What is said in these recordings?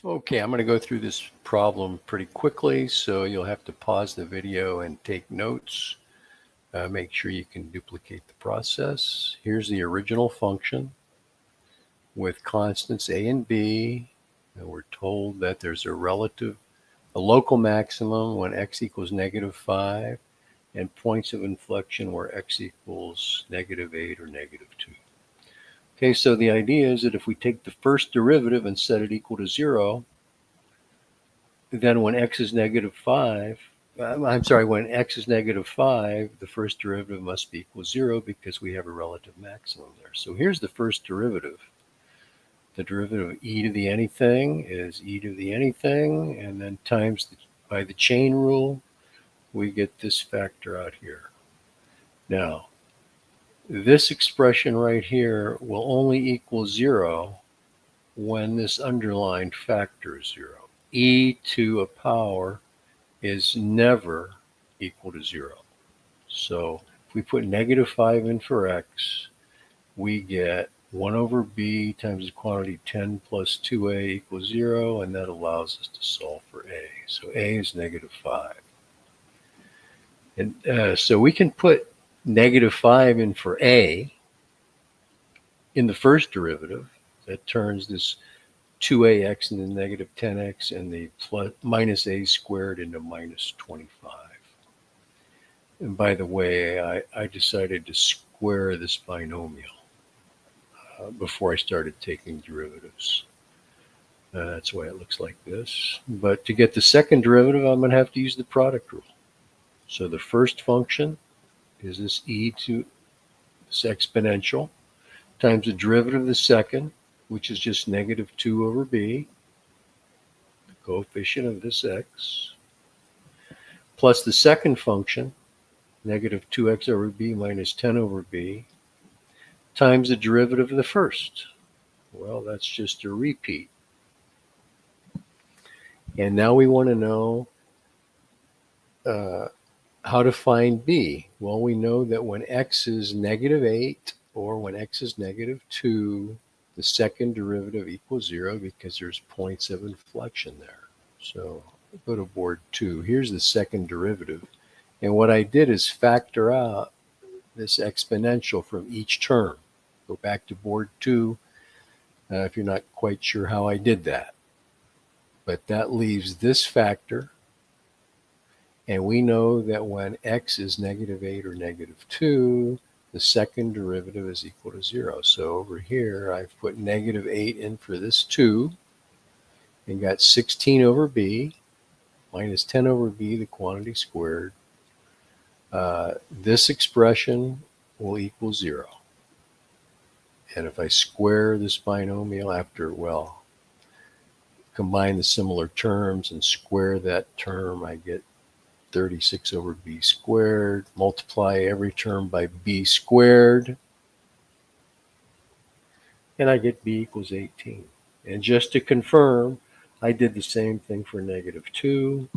Okay, I'm going to go through this problem pretty quickly, so you'll have to pause the video and take notes. Make sure you can duplicate the process. Here's the original function with constants a and b, and we're told that there's a local maximum when x equals -5, and points of inflection where x equals -8 or -2. Okay, so the idea is that if we take the first derivative and set it equal to 0, then when x is -5, when x is -5, the first derivative must be equal to 0 because we have a relative maximum there. So here's the first derivative. The derivative of e to the anything is e to the anything, and then times by the chain rule, we get this factor out here. Now, this expression right here will only equal 0 when this underlined factor is 0. E to a power is never equal to 0. So if we put -5 in for x, we get 1 over b times the quantity 10 plus 2a equals 0, and that allows us to solve for a. So a is -5. And so we can put -5 in for a in the first derivative. That turns this 2ax into -10x and the minus a squared into -25. And by the way, I decided to square this binomial before I started taking derivatives. That's why it looks like this. But to get the second derivative, I'm going to have to use the product rule. So the first function is this e to this exponential times the derivative of the second, which is just -2 over b, the coefficient of this x, plus the second function, -2x over b minus 10 over b, times the derivative of the first. Well, that's just a repeat. And now we want to know how to find b. Well, we know that when x is -8 or when x is -2, the second derivative equals 0 because there's points of inflection there. So go to board 2. Here's the second derivative. And what I did is factor out this exponential from each term. Go back to board 2 if you're not quite sure how I did that. But that leaves this factor. And we know that when x is -8 or -2, the second derivative is equal to 0. So over here, I've put -8 in for this 2 and got 16 over b minus 10 over b, the quantity squared. This expression will equal 0. And if I square this binomial after, well, combine the similar terms and square that term, I get 36 over b squared. Multiply every term by b squared, and I get b equals 18. And just to confirm, I did the same thing for -2.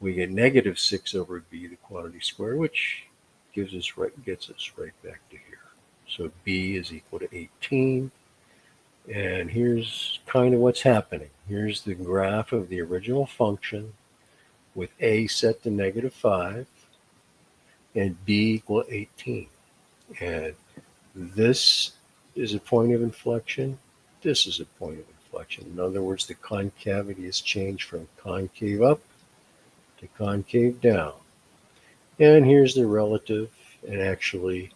We get -6 over b, the quantity squared, which gets us right back to here. So b is equal to 18. And here's kind of what's happening. Here's the graph of the original function with a set to -5 and b equal 18. And this is a point of inflection. This is a point of inflection. In other words, the concavity has changed from concave up to concave down. And here's the relative and actually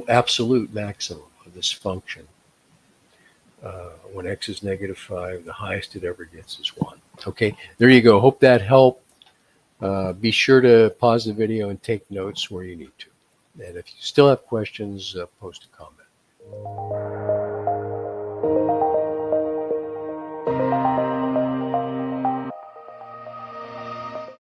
absolute maximum of this function. When x is -5, the highest it ever gets is 1. Okay, there you go. Hope that helped. Be sure to pause the video and take notes where you need to. And if you still have questions, post a comment.